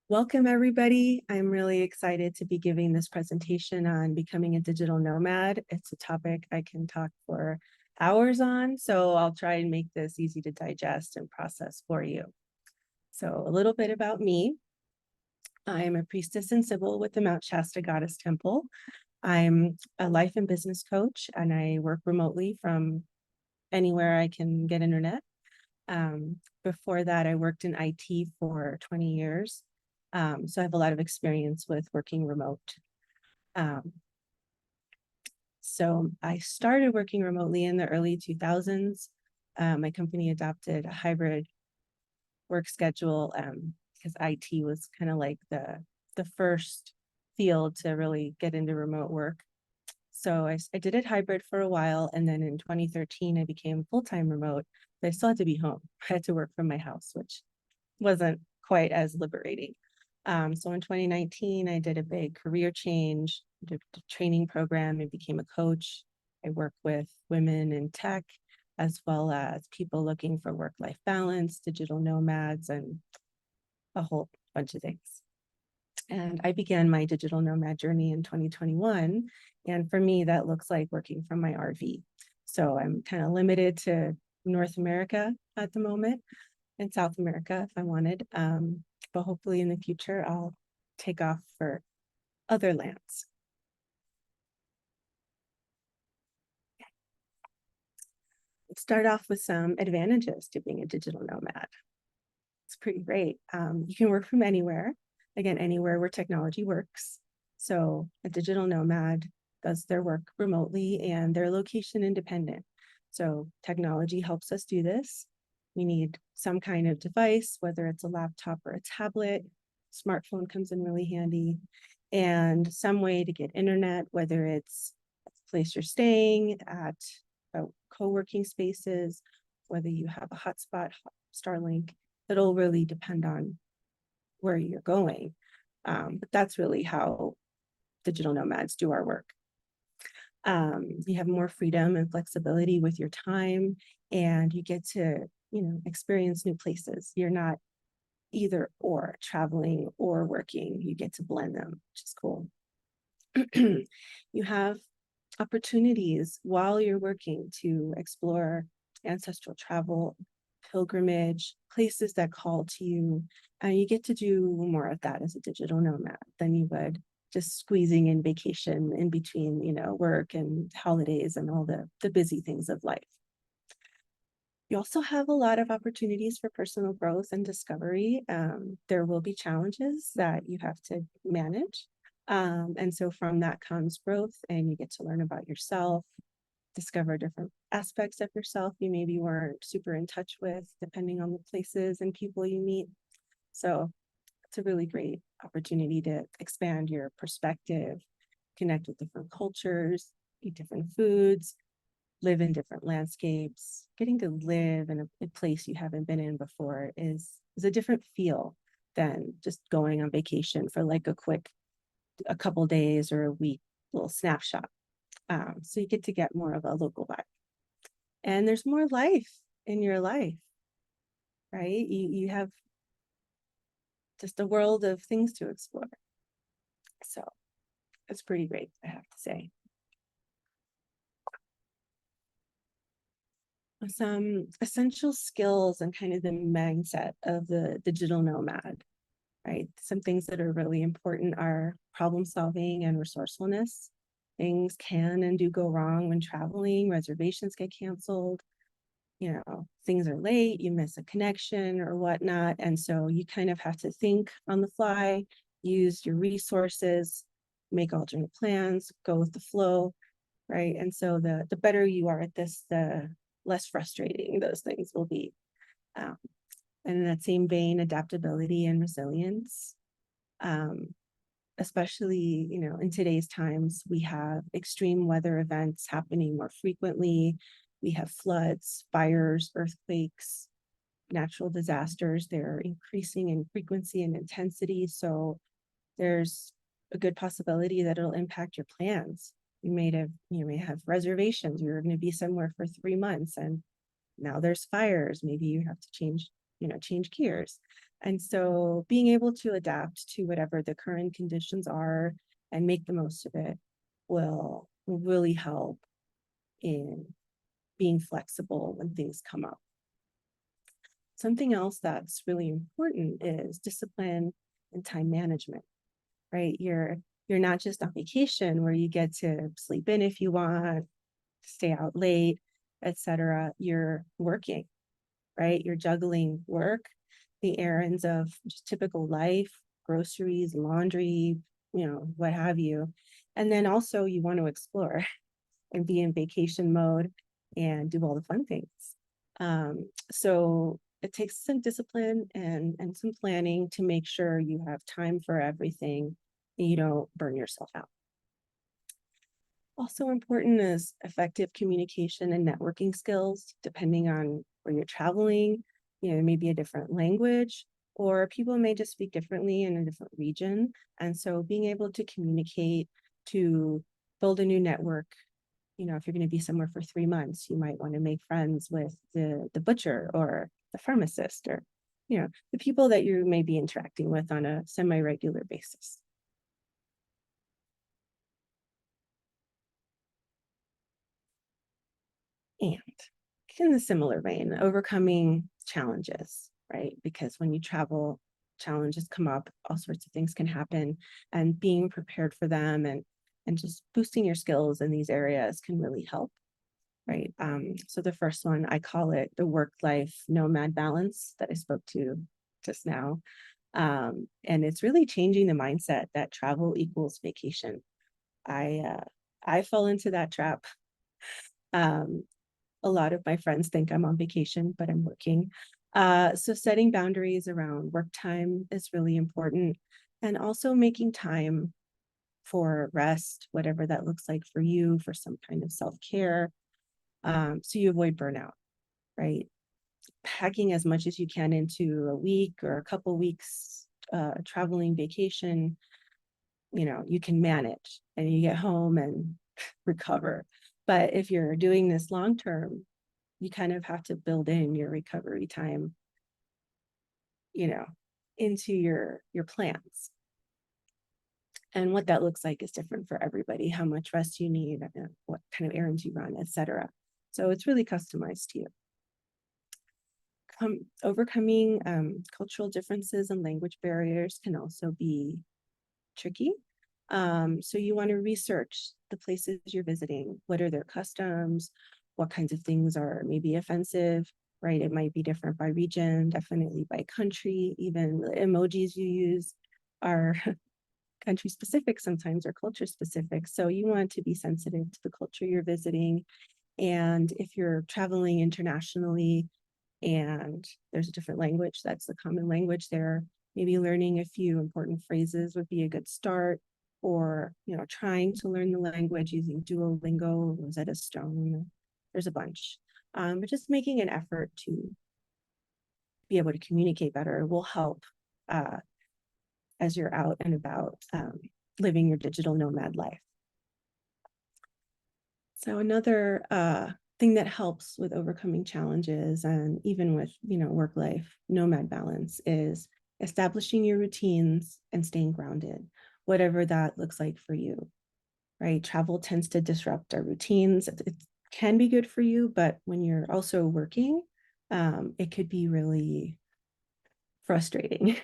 Welcome, everybody. I'm really excited to be giving this presentation on becoming a digital nomad. It's a topic I can talk for hours on, so I'll try and make this easy to digest and process for you. So a little bit about me. I'm a priestess and sibyl with the Mount Shasta Goddess Temple. I'm a life and business coach, and I work remotely from anywhere I can get internet. Before that, I worked in IT for 20 years. So I have a lot of experience with working remote. So I started working remotely in the early 2000s. My company adopted a hybrid work schedule because IT was kind of like the first field to really get into remote work. So I did it hybrid for a while, and then in 2013, I became full-time remote, but I still had to be home. I had to work from my house, which wasn't quite as liberating. So in 2019, I did a big career change, did a training program, and became a coach. I work with women in tech, as well as people looking for work-life balance, digital nomads, and a whole bunch of things. And I began my digital nomad journey in 2021. And for me, that looks like working from my RV. So I'm kind of limited to North America at the moment and South America if I wanted. But hopefully in the future, I'll take off for other lands. Let's start off with some advantages to being a digital nomad. It's pretty great. You can work from anywhere. Again, anywhere where technology works. So a digital nomad does their work remotely and they're location independent. So technology helps us do this. We need some kind of device, whether it's a laptop or a tablet. Smartphone comes in really handy. And some way to get internet, whether it's a place you're staying at, co-working spaces, whether you have a hotspot, Starlink, it'll really depend on where you're going. But that's really how digital nomads do our work. You have more freedom and flexibility with your time, and you get to, experience new places. You're not either or traveling or working. You get to blend them, which is cool. You have opportunities while you're working to explore ancestral travel, pilgrimage, places that call to you, and you get to do more of that as a digital nomad than you would just squeezing in vacation in between, work and holidays and all the busy things of life. You also have a lot of opportunities for personal growth and discovery. There will be challenges that you have to manage. And so from that comes growth, and you get to learn about yourself, discover different aspects of yourself you maybe weren't super in touch with, depending on the places and people you meet. So it's a really great opportunity to expand your perspective, connect with different cultures, eat different foods, live in different landscapes. Getting to live in a place you haven't been in before is a different feel than just going on vacation for like a couple days or a week little snapshot. So you get to get more of a local vibe. And there's more life in your life, right? You have just a world of things to explore. So it's pretty great, I have to say. Some essential skills and kind of the mindset of the digital nomad, right? Some things that are really important are problem solving and resourcefulness. Things can and do go wrong when traveling, reservations get canceled, things are late, you miss a connection or whatnot. And so you kind of have to think on the fly, use your resources, make alternate plans, go with the flow, right? And so the better you are at this, the less frustrating those things will be. And in that same vein, adaptability and resilience. Especially, in today's times, we have extreme weather events happening more frequently. We have floods, fires, earthquakes, natural disasters. They're increasing in frequency and intensity. So there's a good possibility that it'll impact your plans. You may have reservations. You're going to be somewhere for 3 months and now there's fires. Maybe you have to change gears. And so being able to adapt to whatever the current conditions are and make the most of it will really help in being flexible when things come up. Something else that's really important is discipline and time management, right? You're not just on vacation where you get to sleep in if you want, stay out late, etc. You're working, right? You're juggling work, the errands of just typical life, groceries, laundry, what have you. And then also you want to explore and be in vacation mode and do all the fun things. So it takes some discipline and some planning to make sure you have time for everything and you don't burn yourself out. Also important is effective communication and networking skills, depending on where you're traveling. Maybe a different language, or people may just speak differently in a different region. And so being able to communicate, to build a new network, if you're going to be somewhere for 3 months, you might want to make friends with the butcher or the pharmacist, or the people that you may be interacting with on a semi-regular basis. And in a similar vein, overcoming challenges, right? Because when you travel, challenges come up, all sorts of things can happen, and being prepared for them and just boosting your skills in these areas can really help, right? So the first one, I call it the work-life nomad balance that I spoke to just now. And it's really changing the mindset that travel equals vacation. I fell into that trap. Um, a lot of my friends think I'm on vacation, but I'm working. So setting boundaries around work time is really important. And also making time for rest, whatever that looks like for you, for some kind of self-care, so you avoid burnout, right? Packing as much as you can into a week or a couple weeks traveling vacation, you can manage and you get home and recover. But if you're doing this long term, you kind of have to build in your recovery time, into your plans. And what that looks like is different for everybody, how much rest you need, what kind of errands you run, etc. So it's really customized to you. Overcoming cultural differences and language barriers can also be tricky. So you want to research the places you're visiting. What are their customs? What kinds of things are maybe offensive, right? It might be different by region, definitely by country. Even the emojis you use are country specific sometimes, or culture specific. So you want to be sensitive to the culture you're visiting. And if you're traveling internationally and there's a different language, that's the common language there, maybe learning a few important phrases would be a good start. Or trying to learn the language using Duolingo, Rosetta Stone. There's a bunch, but just making an effort to be able to communicate better will help as you're out and about living your digital nomad life. So another thing that helps with overcoming challenges and even with work-life nomad balance is establishing your routines and staying grounded, whatever that looks like for you, right? Travel tends to disrupt our routines. It can be good for you, but when you're also working, it could be really frustrating.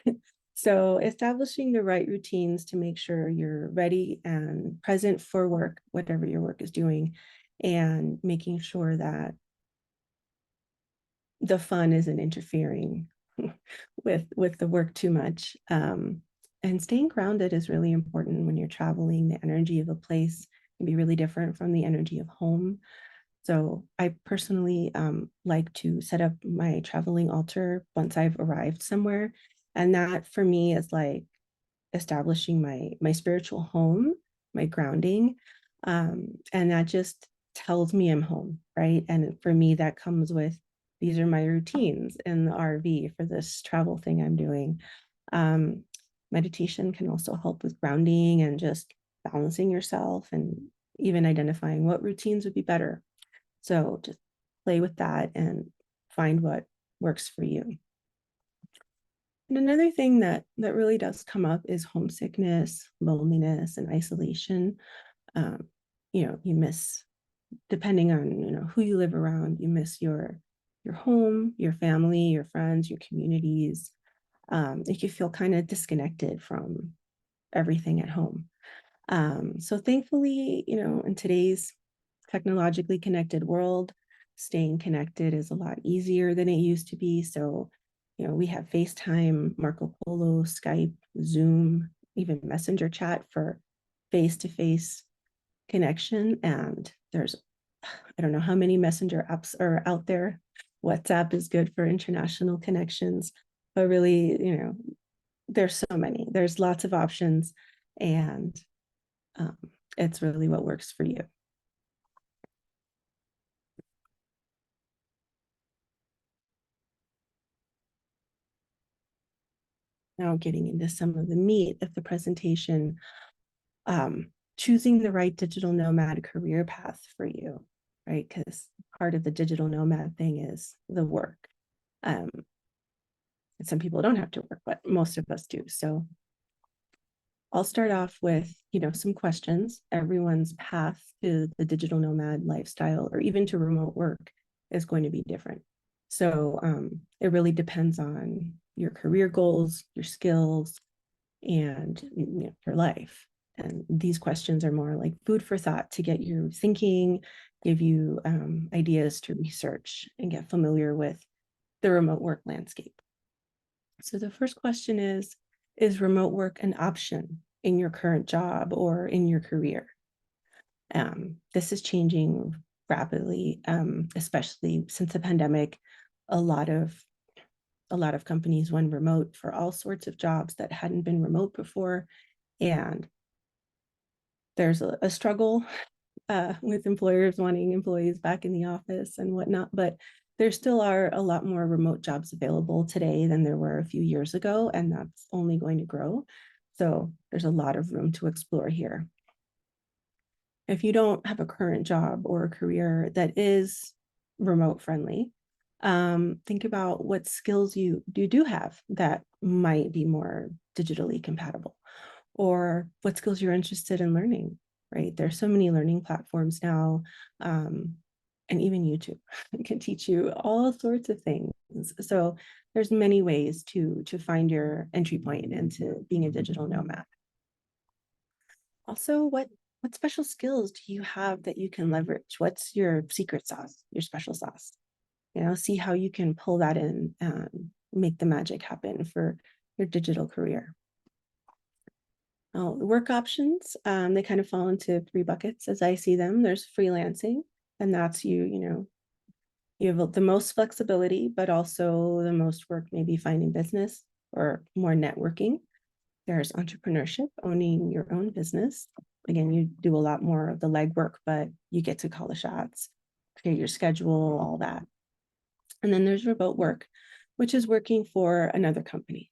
So establishing the right routines to make sure you're ready and present for work, whatever your work is doing, and making sure that the fun isn't interfering with the work too much. And staying grounded is really important when you're traveling. The energy of a place can be really different from the energy of home. So I personally like to set up my traveling altar once I've arrived somewhere. And that for me is like establishing my spiritual home, my grounding. And that just tells me I'm home, right? And for me, that comes with these are my routines in the RV for this travel thing I'm doing. Meditation can also help with grounding and just balancing yourself and even identifying what routines would be better. So just play with that and find what works for you. And another thing that really does come up is homesickness, loneliness, and isolation. Um, you miss, depending on who you live around, you miss your home, your family, your friends, your communities. You can feel kind of disconnected from everything at home. So thankfully, in today's technologically connected world, staying connected is a lot easier than it used to be. So, we have FaceTime, Marco Polo, Skype, Zoom, even Messenger chat for face-to-face connection. And there's, I don't know how many messenger apps are out there. WhatsApp is good for international connections, but really, there's so many. There's lots of options, and um, it's really what works for you. Now, getting into some of the meat of the presentation, um, choosing the right digital nomad career path for you, right? Because part of the digital nomad thing is the work. Um, and some people don't have to work, but most of us do. So I'll start off with, some questions. Everyone's path to the digital nomad lifestyle or even to remote work is going to be different. So it really depends on your career goals, your skills, and your life. And these questions are more like food for thought to get you thinking, give you ideas to research and get familiar with the remote work landscape. So the first question is remote work an option in your current job or in your career? This is changing rapidly, especially since the pandemic. A lot of companies went remote for all sorts of jobs that hadn't been remote before, and there's a struggle with employers wanting employees back in the office and whatnot, but there still are a lot more remote jobs available today than there were a few years ago, and that's only going to grow. So there's a lot of room to explore here. If you don't have a current job or a career that is remote friendly, think about what skills you do have that might be more digitally compatible, or what skills you're interested in learning, right? There's so many learning platforms now, and even YouTube can teach you all sorts of things. So there's many ways to find your entry point into being a digital nomad. Also, what special skills do you have that you can leverage? What's your secret sauce, your special sauce? See how you can pull that in and make the magic happen for your digital career. Work options, they kind of fall into three buckets as I see them. There's freelancing, and that's you have the most flexibility, but also the most work, maybe finding business or more networking. There's entrepreneurship, owning your own business. Again, you do a lot more of the legwork, but you get to call the shots, create your schedule, all that. And then there's remote work, which is working for another company.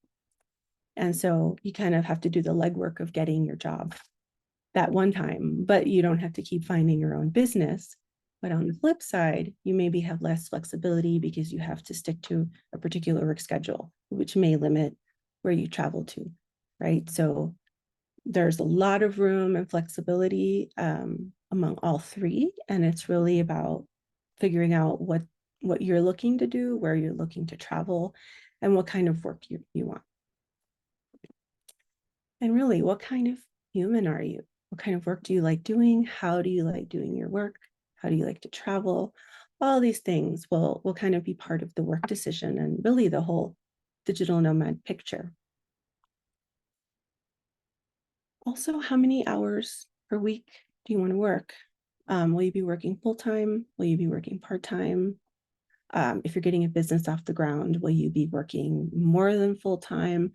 And so you kind of have to do the legwork of getting your job that one time, but you don't have to keep finding your own business. But on the flip side, you maybe have less flexibility because you have to stick to a particular work schedule, which may limit where you travel to, right? So there's a lot of room and flexibility among all three, and it's really about figuring out what you're looking to do, where you're looking to travel, and what kind of work you want. And really, what kind of human are you? What kind of work do you like doing? How do you like doing your work? How do you like to travel? All these things will kind of be part of the work decision and really the whole digital nomad picture. Also, how many hours per week do you want to work? Will you be working full-time? Will you be working part-time? If you're getting a business off the ground, will you be working more than full-time?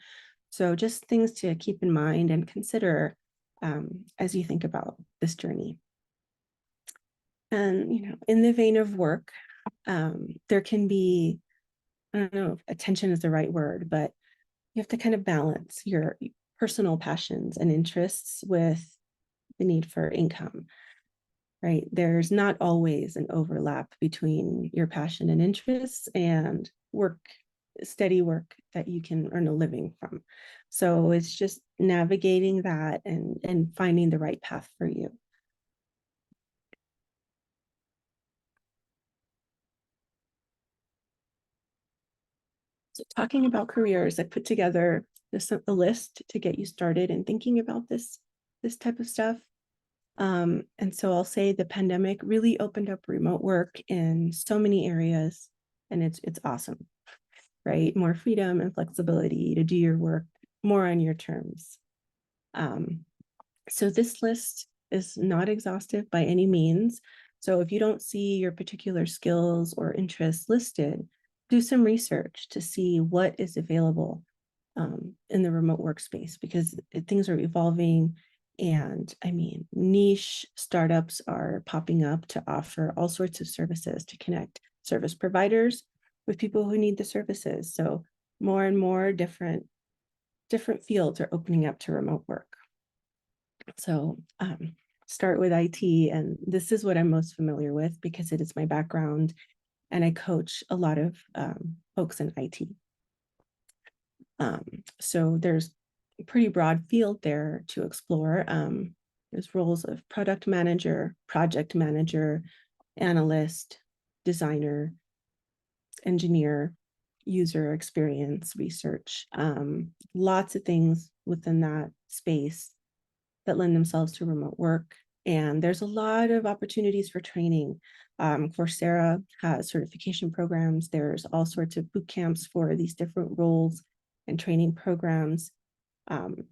So just things to keep in mind and consider as you think about this journey. And, in the vein of work, there can be, I don't know if attention is the right word, but you have to kind of balance your personal passions and interests with the need for income, right? There's not always an overlap between your passion and interests and work steady work that you can earn a living from. So it's just navigating that and finding the right path for you. So talking about careers, I put together a list to get you started and thinking about this type of stuff. And so I'll say the pandemic really opened up remote work in so many areas, and it's awesome, right? More freedom and flexibility to do your work more on your terms. Um, so this list is not exhaustive by any means. So if you don't see your particular skills or interests listed, do some research to see what is available in the remote workspace, because things are evolving. And I mean, niche startups are popping up to offer all sorts of services to connect service providers with people who need the services. So more and more different fields are opening up to remote work. So start with IT, and this is what I'm most familiar with because it is my background, and I coach a lot of folks in IT. So there's a pretty broad field there to explore. There's roles of product manager, project manager, analyst, designer, engineer, user experience research. Lots of things within that space that lend themselves to remote work. And there's a lot of opportunities for training. Coursera has certification programs. There's all sorts of boot camps for these different roles and training programs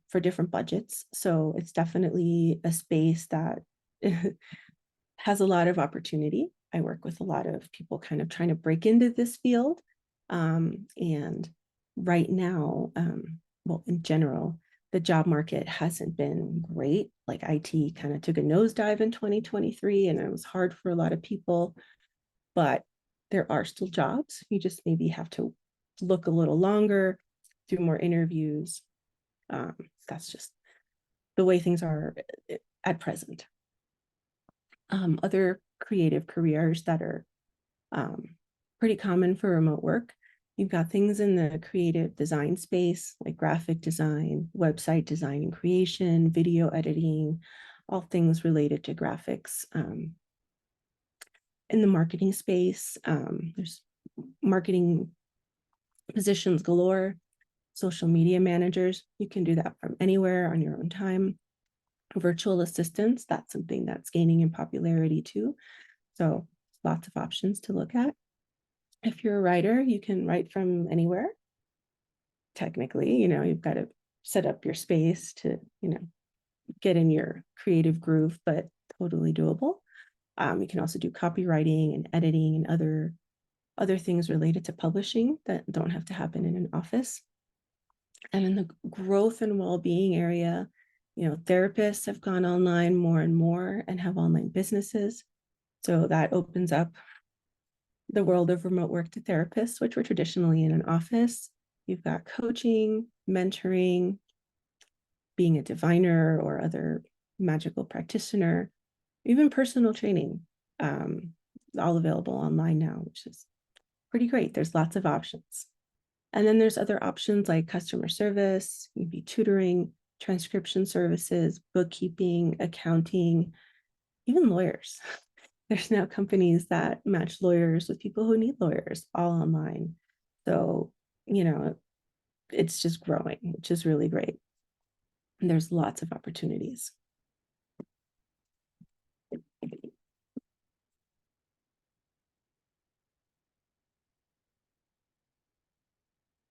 for different budgets. So it's definitely a space that has a lot of opportunity. I work with a lot of people kind of trying to break into this field. And right now, well, in general, the job market hasn't been great. Like IT kind of took a nosedive in 2023, and it was hard for a lot of people, but there are still jobs. You just maybe have to look a little longer, do more interviews. That's just the way things are at present. Other creative careers that are pretty common for remote work. You've got things in the creative design space, like graphic design, website design and creation, video editing, all things related to graphics. In the marketing space, there's marketing positions galore, social media managers. You can do that from anywhere on your own time. Virtual assistants, that's something that's gaining in popularity too. So lots of options to look at. If you're a writer, you can write from anywhere. Technically, you've got to set up your space to, get in your creative groove, but totally doable. You can also do copywriting and editing and other things related to publishing that don't have to happen in an office. And in the growth and well-being area, therapists have gone online more and more and have online businesses. So that opens up the world of remote work to therapists, which were traditionally in an office. You've got coaching, mentoring, being a diviner or other magical practitioner, even personal training, all available online now, which is pretty great. There's lots of options. And then there's other options like customer service, you'd be tutoring, transcription services, bookkeeping, accounting, even lawyers. There's now companies that match lawyers with people who need lawyers all online. So, it's just growing, which is really great. And there's lots of opportunities.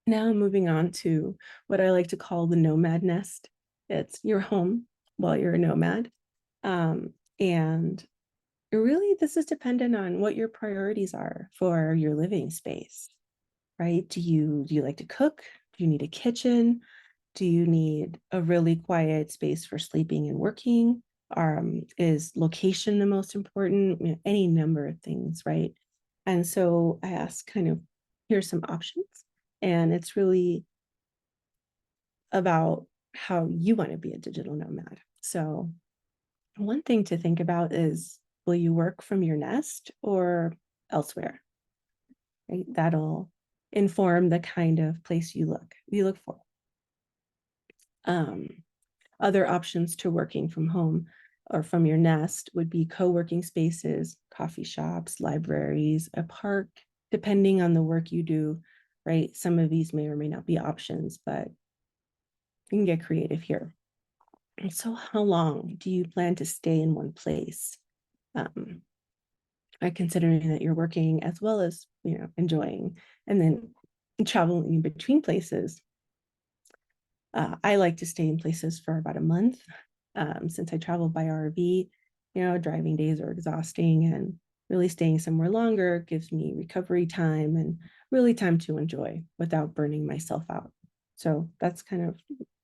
Now moving on to what I like to call the nomad nest. It's your home while you're a nomad. And really, this is dependent on what your priorities are for your living space, right? Do you like to cook? Do you need a kitchen? Do you need a really quiet space for sleeping and working? Is location the most important? Any number of things, right? And so I ask kind of, here's some options. And it's really about how you want to be a digital nomad. So one thing to think about is, will you work from your nest or elsewhere? Right? That'll inform the kind of place you look for. Other options to working from home or from your nest would be co-working spaces, coffee shops, libraries, a park, depending on the work you do, right? Some of these may or may not be options, but you can get creative here. So how long do you plan to stay in one place? Considering that you're working as well as, enjoying and then traveling in between places. I like to stay in places for about a month. Since I travel by RV, driving days are exhausting, and really staying somewhere longer gives me recovery time and really time to enjoy without burning myself out. So that's kind of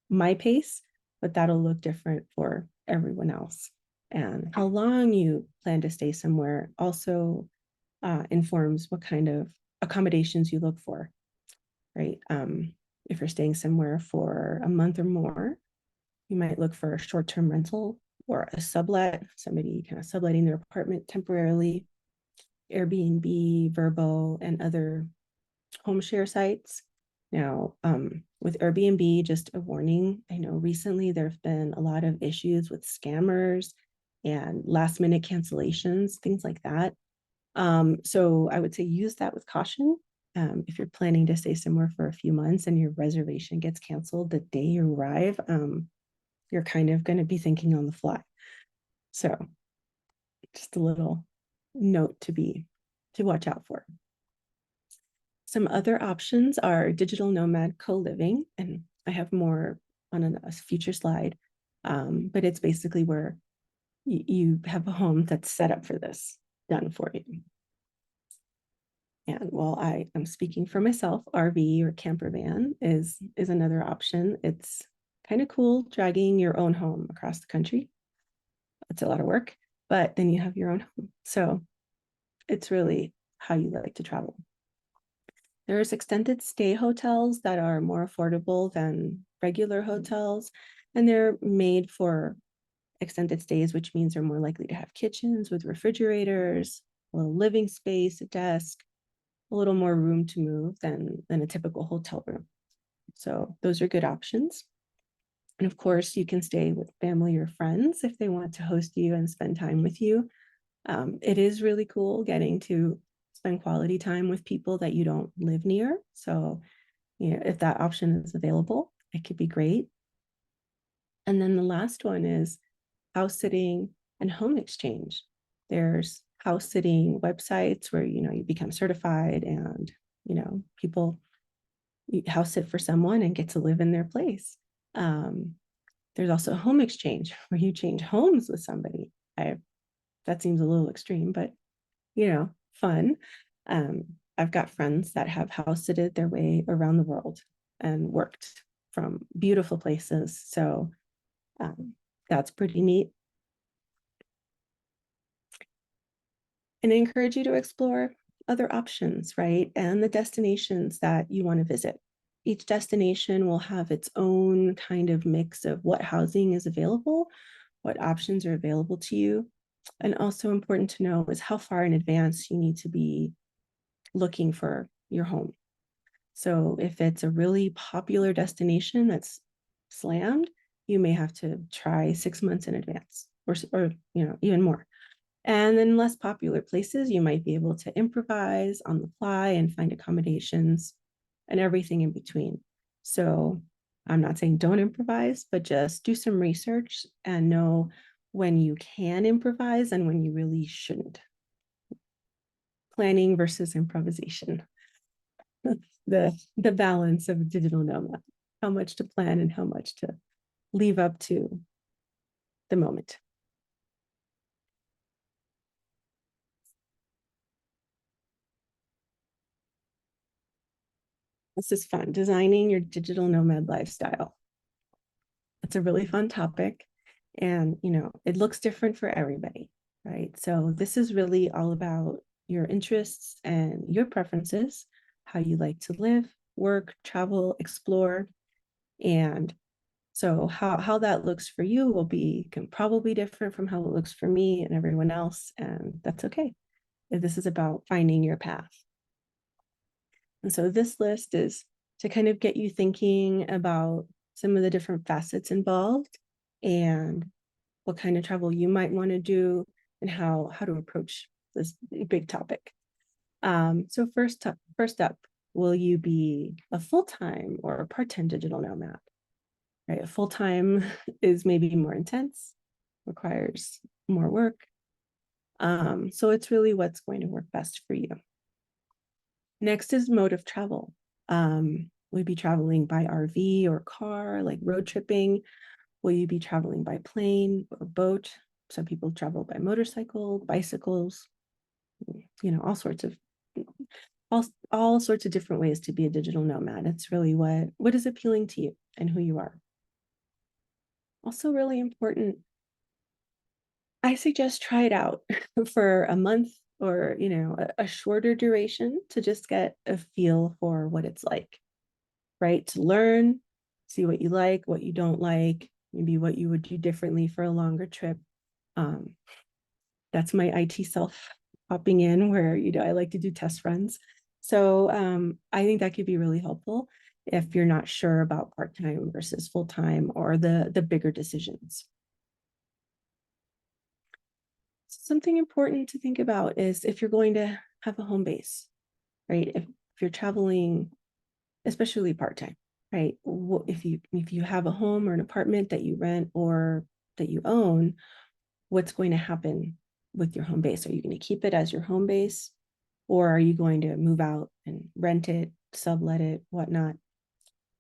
my pace, but that'll look different for everyone else. And how long you plan to stay somewhere also informs what kind of accommodations you look for, right? If you're staying somewhere for a month or more, you might look for a short-term rental or a sublet, somebody kind of subletting their apartment temporarily, Airbnb, Vrbo, and other home share sites. Now, with Airbnb, just a warning, I know recently there have been a lot of issues with scammers and last minute cancellations, things like that. So I would say use that with caution. If you're planning to stay somewhere for a few months and your reservation gets canceled the day you arrive, you're kind of going to be thinking on the fly. So just a little note to watch out for. Some other options are digital nomad co-living, and I have more on a future slide, but it's basically where you have a home that's set up for this, done for you. And while I am speaking for myself, RV or camper van is another option. It's kind of cool dragging your own home across the country. It's a lot of work, but then you have your own home. So it's really how you like to travel. There's extended stay hotels that are more affordable than regular hotels, and they're made for extended stays, which means they're more likely to have kitchens with refrigerators, a little living space, a desk, a little more room to move than a typical hotel room. So those are good options. And of course, you can stay with family or friends if they want to host you and spend time with you. It is really cool getting to spend quality time with people that you don't live near. So, if that option is available, it could be great. And then the last one is house sitting and home exchange. There's house sitting websites where, you become certified and, people house sit for someone and get to live in their place. There's also home exchange where you change homes with somebody. That seems a little extreme, but fun. I've got friends that have house sitted their way around the world and worked from beautiful places. So that's pretty neat. And I encourage you to explore other options, right? And the destinations that you want to visit. Each destination will have its own kind of mix of what housing is available, what options are available to you. And also important to know is how far in advance you need to be looking for your home. So if it's a really popular destination that's slammed, you may have to try 6 months in advance or even more. And then less popular places, you might be able to improvise on the fly and find accommodations and everything in between. So I'm not saying don't improvise, but just do some research and know when you can improvise and when you really shouldn't. Planning versus improvisation. the balance of a digital nomad, how much to plan and how much to leave up to the moment. This is fun, designing your digital nomad lifestyle. It's a really fun topic, and it looks different for everybody, right? So this is really all about your interests and your preferences, how you like to live, work, travel, explore. And so how that looks for you can probably different from how it looks for me and everyone else, and that's okay. This is about finding your path. And so this list is to kind of get you thinking about some of the different facets involved and what kind of travel you might want to do and how to approach this big topic. So first up, will you be a full-time or a part-time digital nomad? Right, a full-time is maybe more intense, requires more work. So it's really what's going to work best for you. Next is mode of travel. Will you be traveling by RV or car, like road tripping? Will you be traveling by plane or boat? Some people travel by motorcycle, bicycles, all sorts of all sorts of different ways to be a digital nomad. It's really what is appealing to you and who you are. Also really important, I suggest try it out for a month or a shorter duration to just get a feel for what it's like, right? To learn, see what you like, what you don't like, maybe what you would do differently for a longer trip. That's my IT self popping in where I like to do test runs. So I think that could be really helpful if you're not sure about part-time versus full-time or the bigger decisions. Something important to think about is if you're going to have a home base, right? If you're traveling, especially part-time, right? If you have a home or an apartment that you rent or that you own, what's going to happen with your home base? Are you going to keep it as your home base, or are you going to move out and rent it, sublet it, whatnot?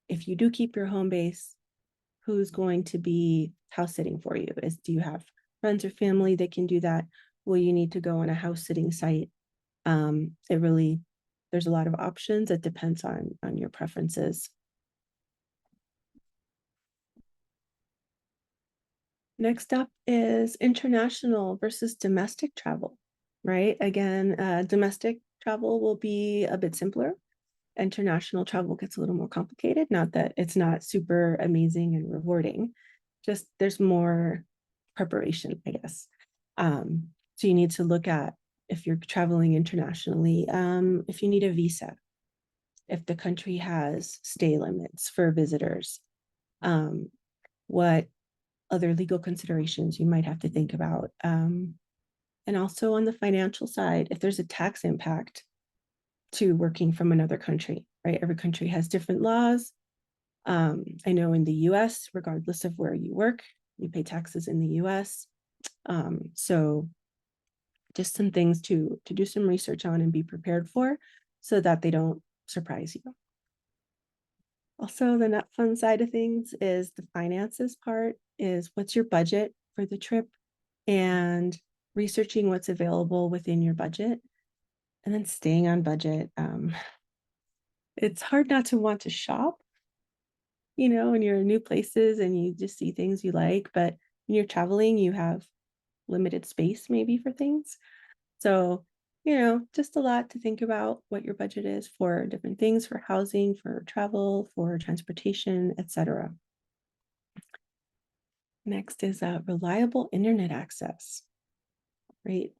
If you do keep your home base, who's going to be house sitting for you? Do you have friends or family that can do that? Will you need to go on a house sitting site? There's a lot of options. It depends on your preferences. Next up is international versus domestic travel, right? Again, domestic travel will be a bit simpler. International travel gets a little more complicated. Not that it's not super amazing and rewarding, just there's more preparation, I guess. So you need to look at if you're traveling internationally, if you need a visa, if the country has stay limits for visitors, what other legal considerations you might have to think about. And also on the financial side, if there's a tax impact to working from another country, right? Every country has different laws. I know in the US, regardless of where you work, you pay taxes in the US. So just some things to do some research on and be prepared for so that they don't surprise you. Also, the not fun side of things is the finances part is what's your budget for the trip and researching what's available within your budget and then staying on budget. It's hard not to want to shop, when you're in new places and you just see things you like, but when you're traveling, you have limited space maybe for things. So, just a lot to think about what your budget is for different things, for housing, for travel, for transportation, etc. Next is reliable internet access, right?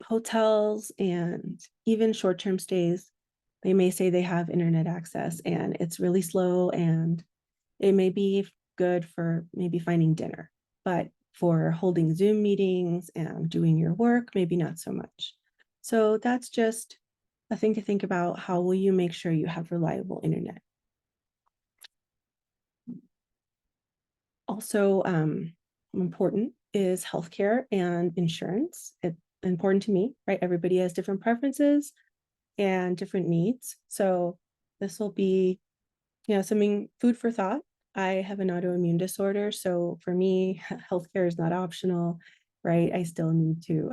Hotels and even short-term stays, they may say they have internet access and it's really slow and it may be good for maybe finding dinner, but for holding Zoom meetings and doing your work, maybe not so much. So that's just a thing to think about. How will you make sure you have reliable internet? Also, important is healthcare and insurance. It's important to me, right? Everybody has different preferences and different needs. So this will be, something food for thought. I have an autoimmune disorder. So for me, healthcare is not optional, right? I still need to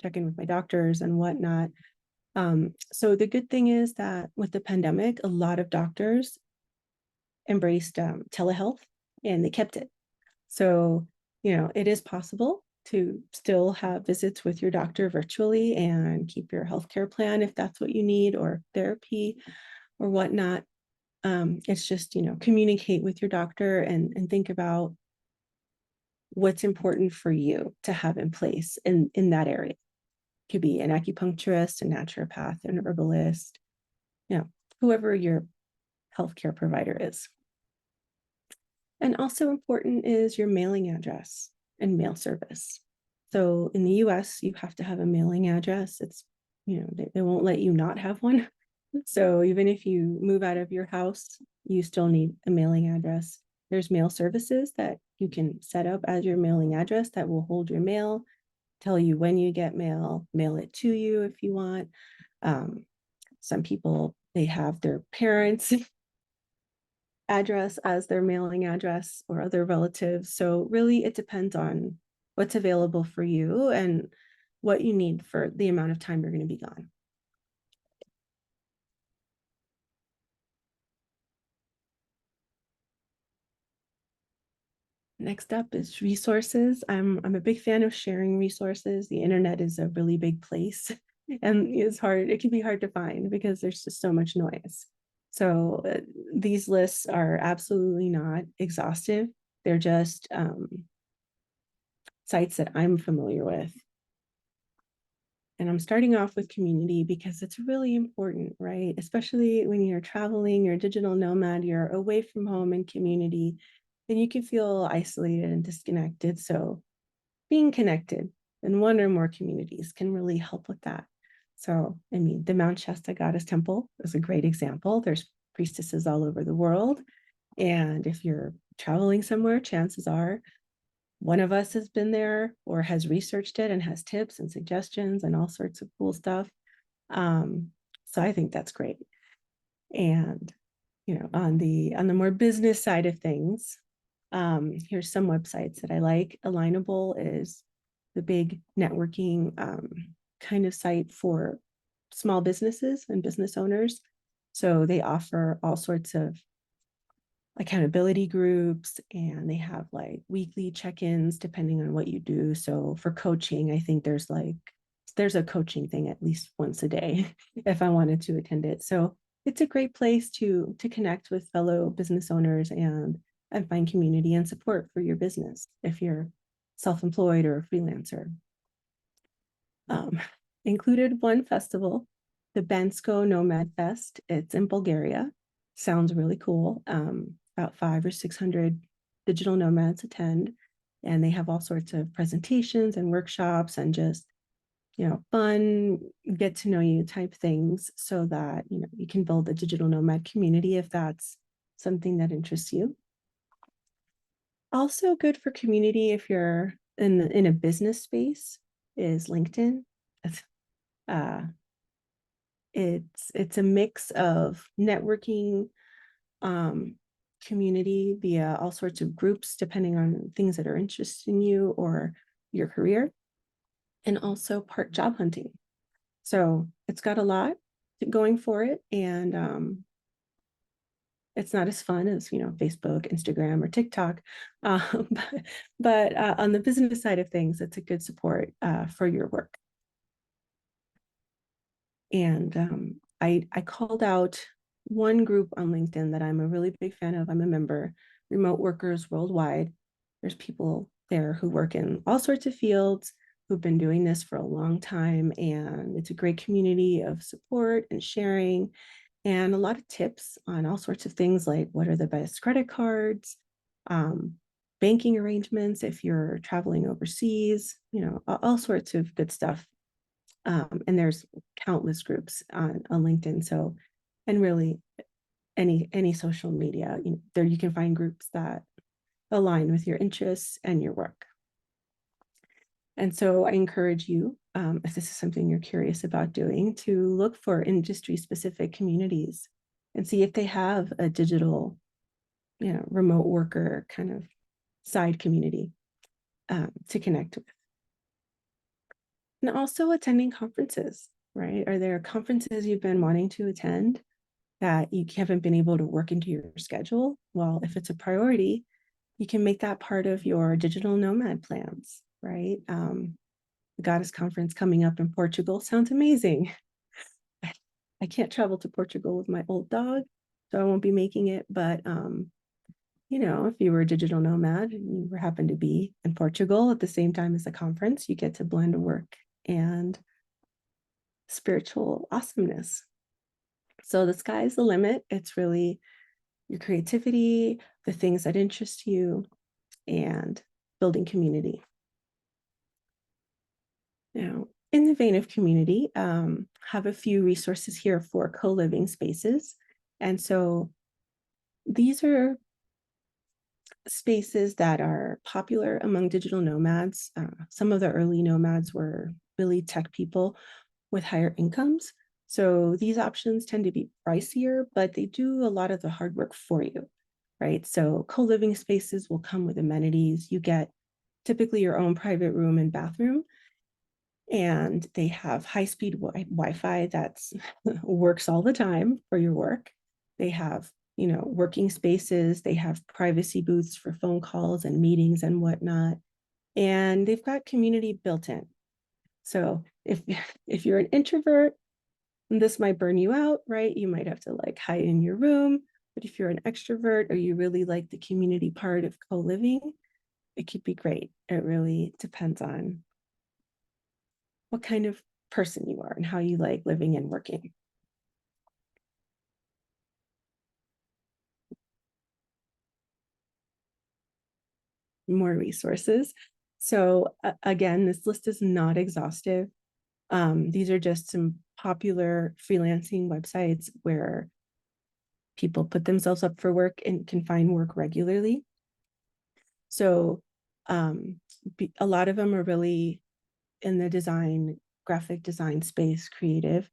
check in with my doctors and whatnot. So the good thing is that with the pandemic, a lot of doctors embraced telehealth and they kept it. So, it is possible to still have visits with your doctor virtually and keep your healthcare plan if that's what you need, or therapy or whatnot. It's just, communicate with your doctor and think about what's important for you to have in place in that area. It could be an acupuncturist, a naturopath, an herbalist, you know, whoever your healthcare provider is. And also important is your mailing address and mail service. So in the US, you have to have a mailing address. It's, they won't let you not have one. So even if you move out of your house, you still need a mailing address. There's mail services that you can set up as your mailing address that will hold your mail, tell you when you get mail, mail it to you if you want. Some people, they have their parents' address as their mailing address or other relatives. So really it depends on what's available for you and what you need for the amount of time you're going to be gone. Next up is resources. I'm a big fan of sharing resources. The internet is a really big place and it can be hard to find because there's just so much noise. So these lists are absolutely not exhaustive. They're just sites that I'm familiar with. And I'm starting off with community because it's really important, right? Especially when you're traveling, you're a digital nomad, you're away from home and community, then you can feel isolated and disconnected. So being connected in one or more communities can really help with that. So, I mean, the Mount Shasta Goddess Temple is a great example. There's priestesses all over the world. And if you're traveling somewhere, chances are one of us has been there or has researched it and has tips and suggestions and all sorts of cool stuff. So I think that's great. And on the more business side of things, here's some websites that I like. Alignable is the big networking kind of site for small businesses and business owners. So they offer all sorts of accountability groups, and they have like weekly check-ins depending on what you do. So for coaching, I think there's a coaching thing at least once a day if I wanted to attend it. So it's a great place to connect with fellow business owners and find community and support for your business if you're self-employed or a freelancer. Included one festival, the Bansko Nomad Fest. It's in Bulgaria. Sounds really cool. About 500 or 600 digital nomads attend, and they have all sorts of presentations and workshops and just fun, get to know you type things so that you can build a digital nomad community if that's something that interests you. Also good for community if you're in a business space is LinkedIn. Uh, it's a mix of networking, community via all sorts of groups, depending on things that are interesting you or your career, and also part job hunting. So it's got a lot going for it, and it's not as fun as Facebook, Instagram, or TikTok, but on the business side of things, it's a good support for your work. And I called out one group on LinkedIn that I'm a really big fan of. I'm a member, Remote Workers Worldwide. There's people there who work in all sorts of fields, who've been doing this for a long time. And it's a great community of support and sharing, and a lot of tips on all sorts of things like what are the best credit cards, banking arrangements if you're traveling overseas, all sorts of good stuff. And there's countless groups on LinkedIn. So, and really any social media, there you can find groups that align with your interests and your work. And so I encourage you, if this is something you're curious about doing, to look for industry-specific communities and see if they have a digital, remote worker kind of side community to connect with. And also attending conferences, right? Are there conferences you've been wanting to attend that you haven't been able to work into your schedule? Well, if it's a priority, you can make that part of your digital nomad plans, right? The Goddess Conference coming up in Portugal sounds amazing. I can't travel to Portugal with my old dog, so I won't be making it. But if you were a digital nomad and you happen to be in Portugal at the same time as the conference, you get to blend work and spiritual awesomeness. So the sky's the limit. It's really your creativity, the things that interest you, and building community. Now, in the vein of community, have a few resources here for co-living spaces. And so these are spaces that are popular among digital nomads. Some of the early nomads were really tech people with higher incomes. So these options tend to be pricier, but they do a lot of the hard work for you, right? So co-living spaces will come with amenities. You get typically your own private room and bathroom, and they have high-speed Wi-Fi that's works all the time for your work. They have, working spaces. They have privacy booths for phone calls and meetings and whatnot. And they've got community built in. So if you're an introvert, this might burn you out, right? You might have to like hide in your room. But if you're an extrovert or you really like the community part of co-living, it could be great. It really depends on what kind of person you are and how you like living and working. More resources. So again, this list is not exhaustive. These are just some popular freelancing websites where people put themselves up for work and can find work regularly. So a lot of them are really in the graphic design space, creative.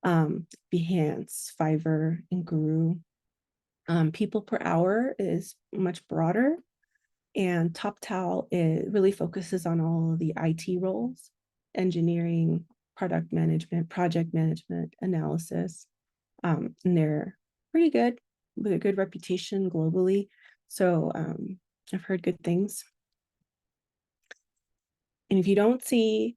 Behance, Fiverr, and Guru. People per hour is much broader, and TopTal really focuses on all of the IT roles, engineering, product management, project management, analysis. And they're pretty good with a good reputation globally. So I've heard good things. And if you don't see,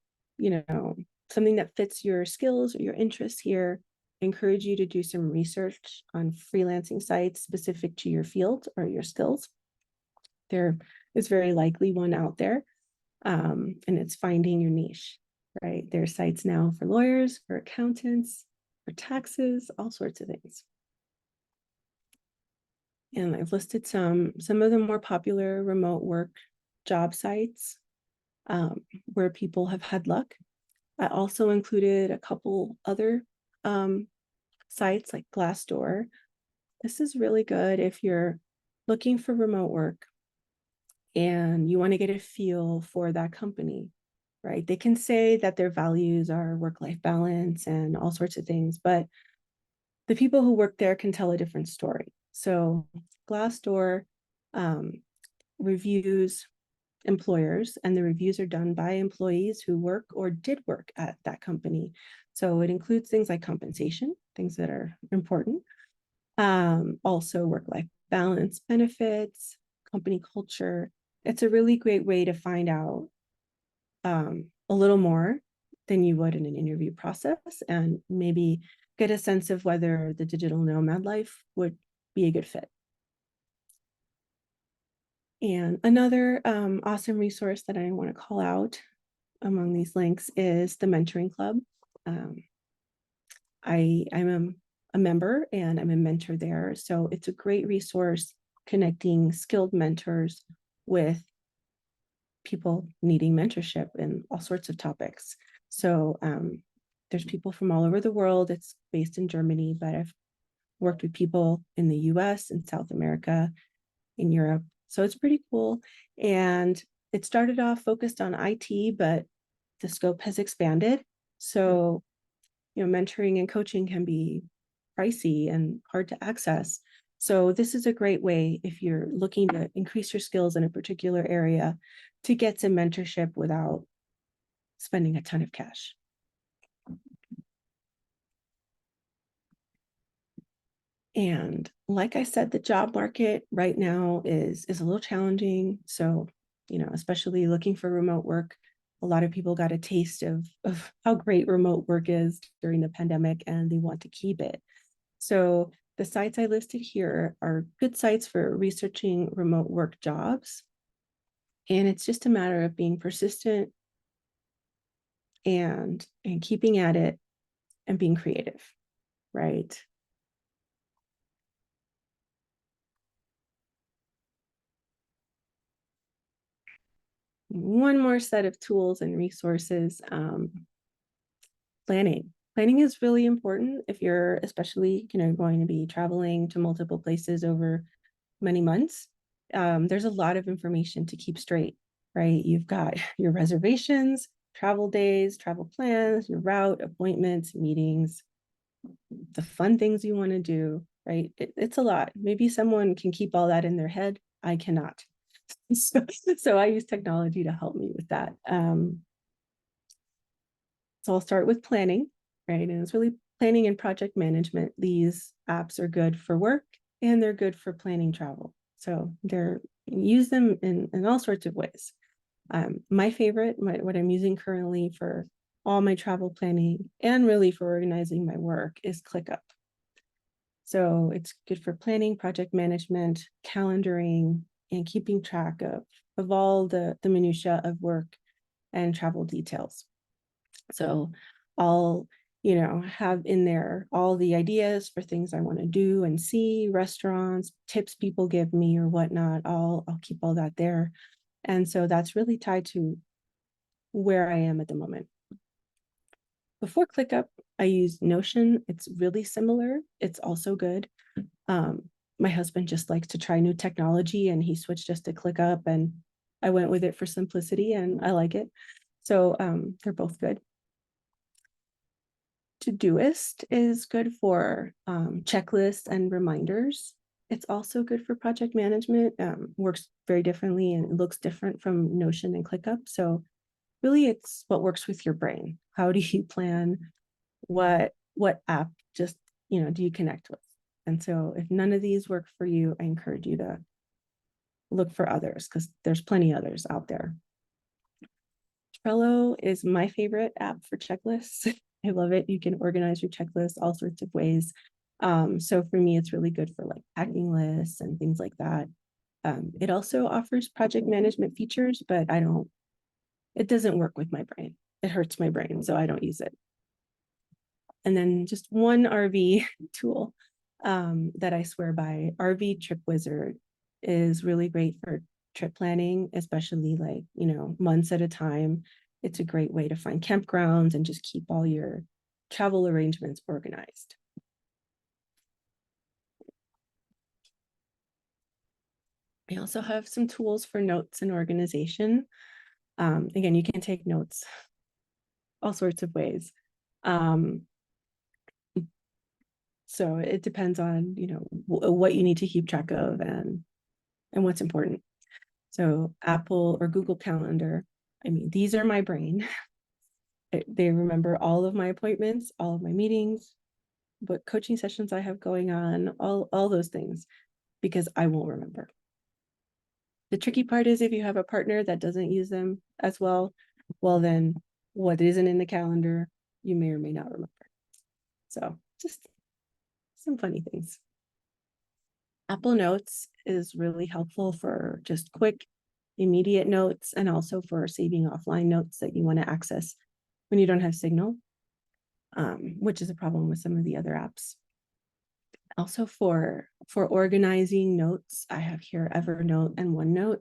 something that fits your skills or your interests here, I encourage you to do some research on freelancing sites specific to your field or your skills. There is very likely one out there, and it's finding your niche, right? There are sites now for lawyers, for accountants, for taxes, all sorts of things. And I've listed some of the more popular remote work job sites where people have had luck. I also included a couple other sites like Glassdoor. This is really good if you're looking for remote work and you want to get a feel for that company, right? They can say that their values are work-life balance and all sorts of things, but the people who work there can tell a different story. So Glassdoor reviews employers, and the reviews are done by employees who work or did work at that company. So it includes things like compensation, things that are important, also work-life balance, benefits, company culture. It's a really great way to find out a little more than you would in an interview process, and maybe get a sense of whether the digital nomad life would be a good fit. And another awesome resource that I want to call out among these links is the Mentoring Club. I'm a member and I'm a mentor there. So it's a great resource connecting skilled mentors with people needing mentorship in all sorts of topics. So there's people from all over the world. It's based in Germany, but I've worked with people in the US and South America, in Europe. So it's pretty cool. And it started off focused on IT, but the scope has expanded. So, mentoring and coaching can be pricey and hard to access. So this is a great way if you're looking to increase your skills in a particular area to get some mentorship without spending a ton of cash. And like I said, the job market right now is a little challenging. So, especially looking for remote work, a lot of people got a taste of how great remote work is during the pandemic, and they want to keep it. So the sites I listed here are good sites for researching remote work jobs. And it's just a matter of being persistent and keeping at it and being creative, right? one more set of tools and resources. Planning. Planning is really important if you're especially, going to be traveling to multiple places over many months. There's a lot of information to keep straight, right? You've got your reservations, travel days, travel plans, your route, appointments, meetings, the fun things you want to do, right? It's a lot. Maybe someone can keep all that in their head. I cannot. So I use technology to help me with that. So I'll start with planning, right? And it's really planning and project management. These apps are good for work and they're good for planning travel. So use them in all sorts of ways. My favorite, what I'm using currently for all my travel planning and really for organizing my work is ClickUp. So it's good for planning, project management, calendaring, and keeping track of all the minutia of work and travel details. So I'll, have in there all the ideas for things I want to do and see, restaurants, tips people give me or whatnot. I'll keep all that there. And so that's really tied to where I am at the moment. Before ClickUp, I used Notion. It's really similar. It's also good. My husband just likes to try new technology and he switched us to ClickUp and I went with it for simplicity and I like it. So they're both good. Todoist is good for checklists and reminders. It's also good for project management, works very differently and it looks different from Notion and ClickUp. So really it's what works with your brain. How do you plan? What app just, do you connect with? And so if none of these work for you, I encourage you to look for others because there's plenty others out there. Trello is my favorite app for checklists. I love it. You can organize your checklist all sorts of ways. So for me, it's really good for like packing lists and things like that. It also offers project management features, but it doesn't work with my brain. It hurts my brain, so I don't use it. And then just one RV tool that I swear by, RV Trip Wizard is really great for trip planning, especially like, months at a time. It's a great way to find campgrounds and just keep all your travel arrangements organized. I also have some tools for notes and organization. Again, you can take notes all sorts of ways. So it depends on, what you need to keep track of and what's important. So Apple or Google Calendar, these are my brain. They remember all of my appointments, all of my meetings, what coaching sessions I have going on, all those things, because I won't remember. The tricky part is if you have a partner that doesn't use them as well, then what isn't in the calendar, you may or may not remember. So just some funny things. Apple Notes is really helpful for just quick, immediate notes and also for saving offline notes that you want to access when you don't have signal, which is a problem with some of the other apps. Also for organizing notes, I have here Evernote and OneNote.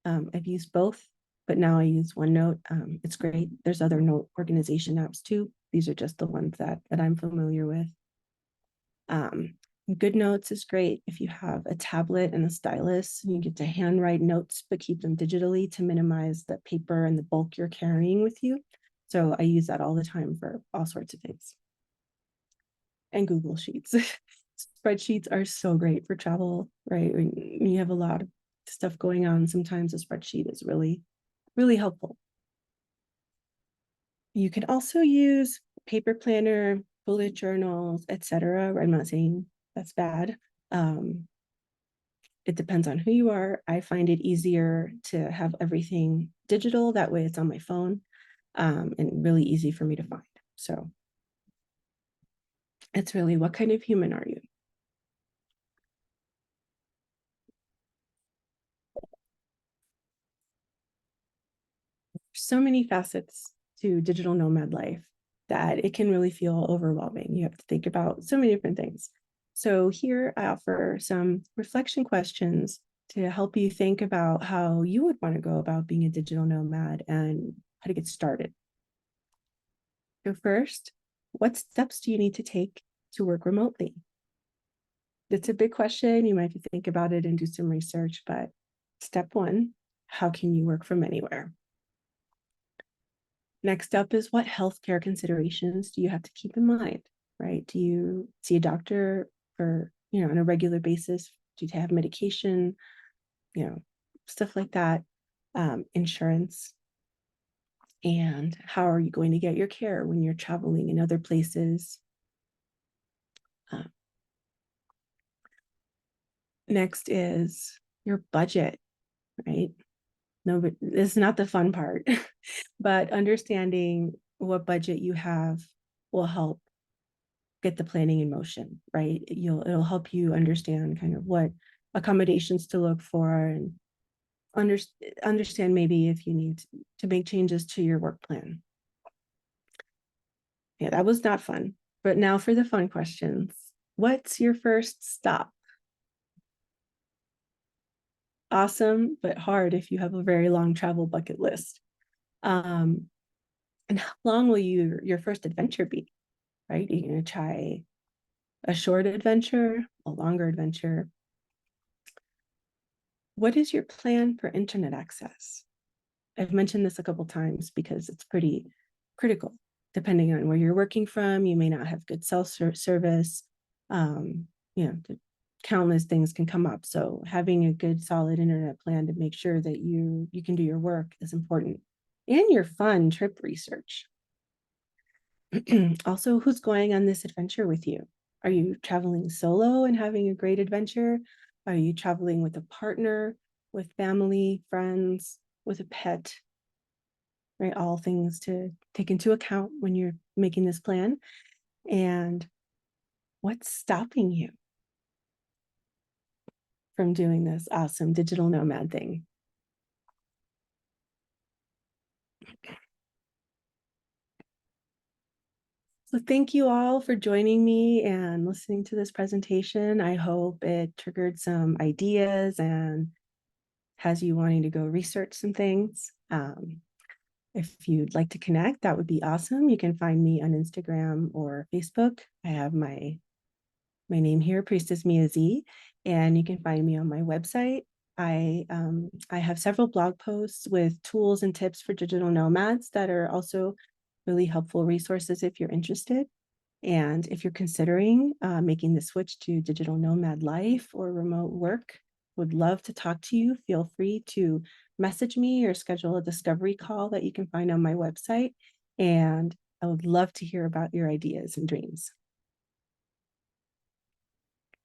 I've used both, but now I use OneNote. It's great. There's other note organization apps too. These are just the ones that I'm familiar with. GoodNotes is great if you have a tablet and a stylus and you get to handwrite notes, but keep them digitally to minimize the paper and the bulk you're carrying with you. So I use that all the time for all sorts of things. And Google Sheets. Spreadsheets are so great for travel, right? When you have a lot of stuff going on, sometimes a spreadsheet is really, really helpful. You can also use paper planner, bullet journals, etc. I'm not saying that's bad. It depends on who you are. I find it easier to have everything digital. That way it's on my phone and really easy for me to find. So it's really, what kind of human are you? So many facets to digital nomad life that it can really feel overwhelming. You have to think about so many different things. So here I offer some reflection questions to help you think about how you would want to go about being a digital nomad and how to get started. So first, what steps do you need to take to work remotely? It's a big question. You might have to think about it and do some research, but step one, how can you work from anywhere? Next up is what healthcare considerations do you have to keep in mind, right? Do you see a doctor for, on a regular basis? Do you have medication, stuff like that, insurance? And how are you going to get your care when you're traveling in other places? Next is your budget, right? No, but this is not the fun part, but understanding what budget you have will help get the planning in motion, right? It'll help you understand kind of what accommodations to look for and understand maybe if you need to make changes to your work plan. Yeah, that was not fun. But now for the fun questions. What's your first stop? Awesome, but hard if you have a very long travel bucket list. And how long will your first adventure be? Right? You're going to try a short adventure, a longer adventure. What is your plan for internet access? I've mentioned this a couple times because it's pretty critical. Depending on where you're working from, you may not have good cell service. Countless things can come up. So having a good solid internet plan to make sure that you can do your work is important. And your fun trip research. Also, who's going on this adventure with you? Are you traveling solo and having a great adventure? Are you traveling with a partner, with family, friends, with a pet? Right, all things to take into account when you're making this plan. And what's stopping you from doing this awesome digital nomad thing? So thank you all for joining me and listening to this presentation. I hope it triggered some ideas and has you wanting to go research some things. If you'd like to connect, that would be awesome. You can find me on Instagram or Facebook. I have my name here, Priestess Mia Z, and you can find me on my website. I have several blog posts with tools and tips for digital nomads that are also really helpful resources if you're interested. And if you're considering making the switch to digital nomad life or remote work, would love to talk to you. Feel free to message me or schedule a discovery call that you can find on my website. And I would love to hear about your ideas and dreams.